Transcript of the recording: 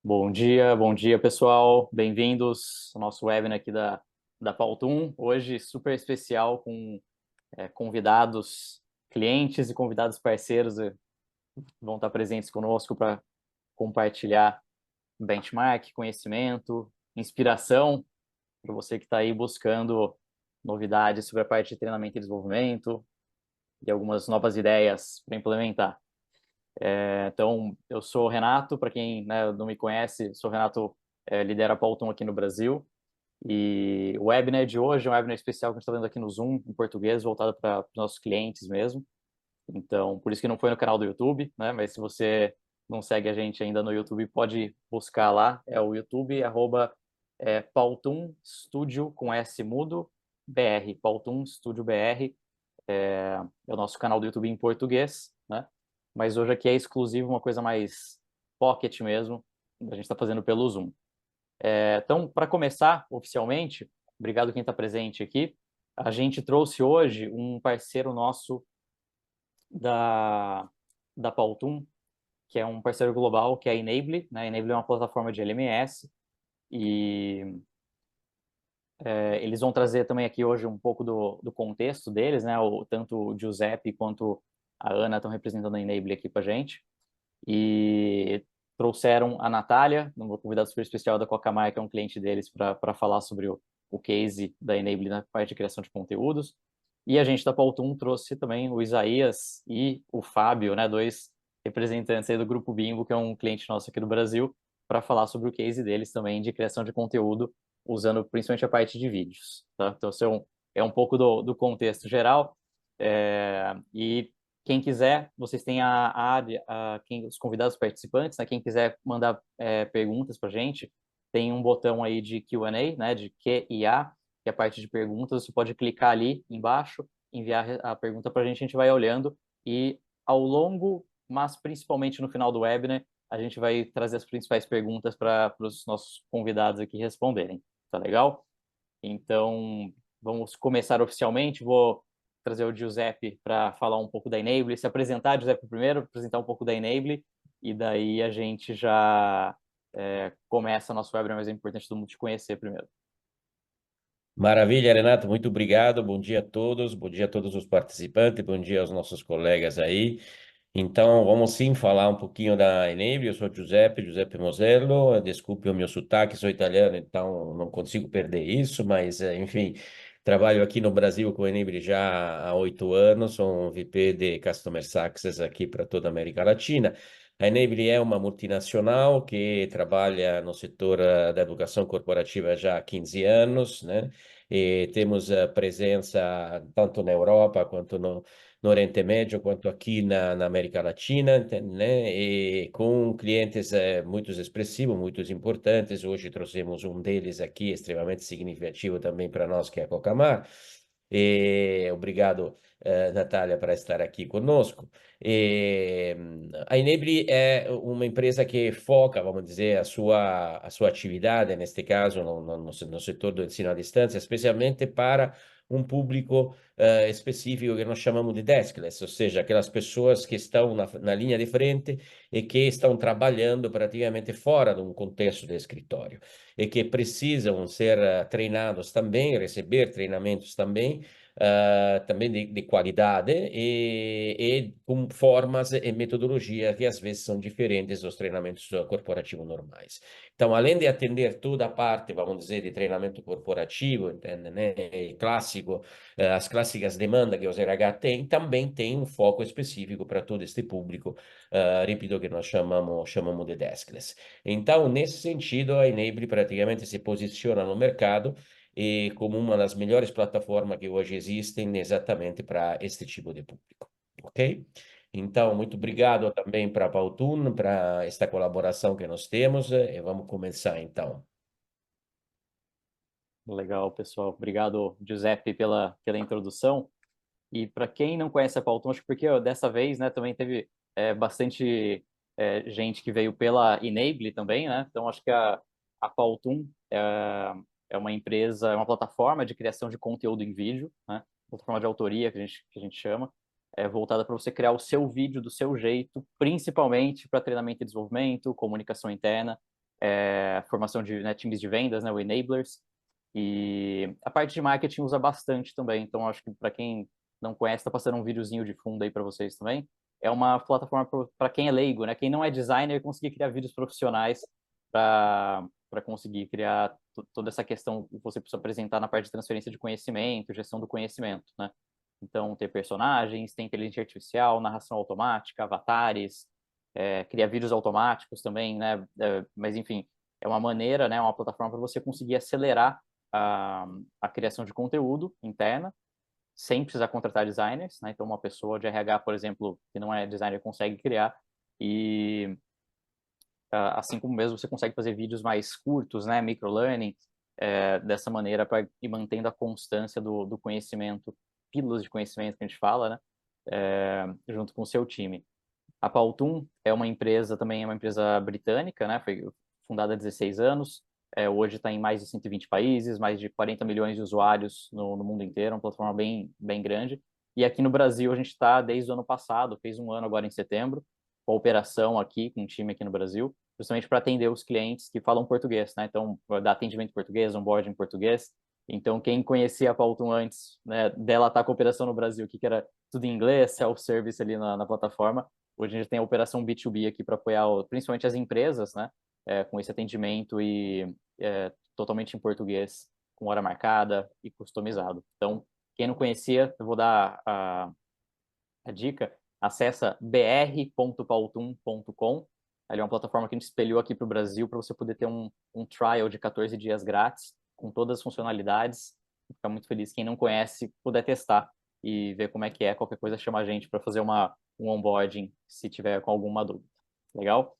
Bom dia pessoal, bem-vindos ao nosso webinar aqui da Pautum. Hoje super especial com convidados, clientes e convidados parceiros vão estar presentes conosco para compartilhar benchmark, conhecimento, inspiração para você que está aí buscando novidades sobre a parte de treinamento e desenvolvimento e algumas novas ideias para implementar. Então, eu sou o Renato, para quem, né, não me conhece, sou o Renato, lidero a Pautum aqui no Brasil. E o webinar de hoje é um webinar especial que a gente está vendo aqui no Zoom, em português, voltado para os nossos clientes mesmo. Então, por isso que não foi no canal do YouTube, né? Mas se você não segue a gente ainda no YouTube, pode buscar lá. É o YouTube, Pautum Studio com S mudo, BR. Pautum Studio BR é o nosso canal do YouTube em português, né? Mas hoje aqui é exclusivo, uma coisa mais pocket mesmo. A gente está fazendo pelo Zoom. Então, para começar oficialmente, obrigado quem está presente aqui. A gente trouxe hoje um parceiro nosso da, da Pautum, que é um parceiro global, que é a Enable, né? A Enable é uma plataforma de LMS e eles vão trazer também aqui hoje um pouco do contexto deles, né? Tanto o Giuseppe quanto a Ana estão representando a Enable aqui para a gente. E trouxeram a Natália, uma convidada super especial da Cocamar, que é um cliente deles, para falar sobre o case da Enable na parte de criação de conteúdos. E a gente da Pautum trouxe também o Isaías e o Fábio, né, dois representantes aí do Grupo Bimbo, que é um cliente nosso aqui do Brasil, para falar sobre o case deles também de criação de conteúdo, usando principalmente a parte de vídeos. Tá? Então, esse é um pouco do contexto geral. E quem quiser, vocês têm a área, os convidados participantes, né? Quem quiser mandar perguntas para a gente, tem um botão aí de Q&A, né? De Q&A, que é a parte de perguntas. Você pode clicar ali embaixo, enviar a pergunta para a gente vai olhando e ao longo, mas principalmente no final do webinar, a gente vai trazer as principais perguntas para os nossos convidados aqui responderem. Tá legal? Então, vamos começar oficialmente. Vou trazer o Giuseppe para falar um pouco da Enable, se apresentar, Giuseppe, primeiro, apresentar um pouco da Enable, e daí a gente já começa nosso webinar, mas é importante todo mundo te conhecer primeiro. Maravilha, Renato, muito obrigado. Bom dia a todos os participantes, bom dia aos nossos colegas aí. Então, vamos sim falar um pouquinho da Enable. Eu sou Giuseppe Mosello. Desculpe o meu sotaque, sou italiano, então não consigo perder isso, mas enfim, trabalho aqui no Brasil com a Enable já há 8 anos, sou um VP de Customer Success aqui para toda a América Latina. A Enable é uma multinacional que trabalha no setor da educação corporativa já há 15 anos, né? E temos presença tanto na Europa quanto no Oriente Médio quanto aqui na América Latina, né? E com clientes muito expressivos, muito importantes. Hoje trouxemos um deles aqui, extremamente significativo também para nós, que é a Cocamar. E obrigado, Natália, por estar aqui conosco. E, a Enable é uma empresa que foca, vamos dizer, a sua atividade, neste caso, no setor do ensino à distância, especialmente para um público específico que nós chamamos de deskless, ou seja, aquelas pessoas que estão na linha de frente e que estão trabalhando praticamente fora de um contexto de escritório e que precisam ser treinados também, receber treinamentos também de qualidade e com formas e metodologia que às vezes são diferentes dos treinamentos corporativos normais. Então, além de atender toda a parte, vamos dizer, de treinamento corporativo, entende, né, clássico, as clássicas demandas que os RH têm, também tem um foco específico para todo este público, repito, que nós chamamos de deskless. Então, nesse sentido, a Enable praticamente se posiciona no mercado e como uma das melhores plataformas que hoje existem exatamente para este tipo de público, ok? Então, muito obrigado também para a Pautun, para esta colaboração que nós temos, e vamos começar então. Legal, pessoal. Obrigado, Giuseppe, pela introdução. E para quem não conhece a Pautum, acho que porque dessa vez, né, também teve bastante gente que veio pela Enable também, né? Então acho que a Pautum é uma empresa, é uma plataforma de criação de conteúdo em vídeo, né? Plataforma de autoria que a gente chama, voltada para você criar o seu vídeo do seu jeito, principalmente para treinamento e desenvolvimento, comunicação interna. formação de, né, times de vendas, né, o Enablers, e a parte de marketing usa bastante também, então acho que para quem não conhece, está passando um videozinho de fundo aí para vocês também. É uma plataforma para quem é leigo, né? Quem não é designer, conseguir criar vídeos profissionais para conseguir criar toda essa questão que você precisa apresentar na parte de transferência de conhecimento, gestão do conhecimento, né? Então, ter personagens, tem inteligência artificial, narração automática, avatares, criar vídeos automáticos também, né? Mas, enfim, é uma maneira, né? Uma plataforma para você conseguir acelerar a criação de conteúdo interna, sem precisar contratar designers, né? Então, uma pessoa de RH, por exemplo, que não é designer, consegue criar e assim como mesmo você consegue fazer vídeos mais curtos, né? Microlearning, dessa maneira para ir mantendo a constância do conhecimento, pílulas de conhecimento que a gente fala, né? Junto com o seu time. A Powtoon é uma empresa, também é uma empresa britânica, né? Foi fundada há 16 anos, hoje está em mais de 120 países, mais de 40 milhões de usuários no mundo inteiro, uma plataforma bem grande. E aqui no Brasil a gente está desde o ano passado, fez um ano agora em setembro, com a operação aqui, com um time aqui no Brasil, justamente para atender os clientes que falam português, né? Então, dar atendimento em português, onboarding em português. Então, quem conhecia a Powtoon antes, né, dela estar com a operação no Brasil, que era tudo em inglês, self-service ali na plataforma, hoje a gente tem a operação B2B aqui para apoiar principalmente as empresas, né? Com esse atendimento e totalmente em português, com hora marcada e customizado. Então, quem não conhecia, eu vou dar a dica, acessa br.pautum.com. Ali é uma plataforma que a gente espelhou aqui para o Brasil para você poder ter um trial de 14 dias grátis, com todas as funcionalidades. Vou ficar muito feliz. Quem não conhece, puder testar e ver como é que é. Qualquer coisa, chama a gente para fazer um onboarding, se tiver com alguma dúvida. Legal?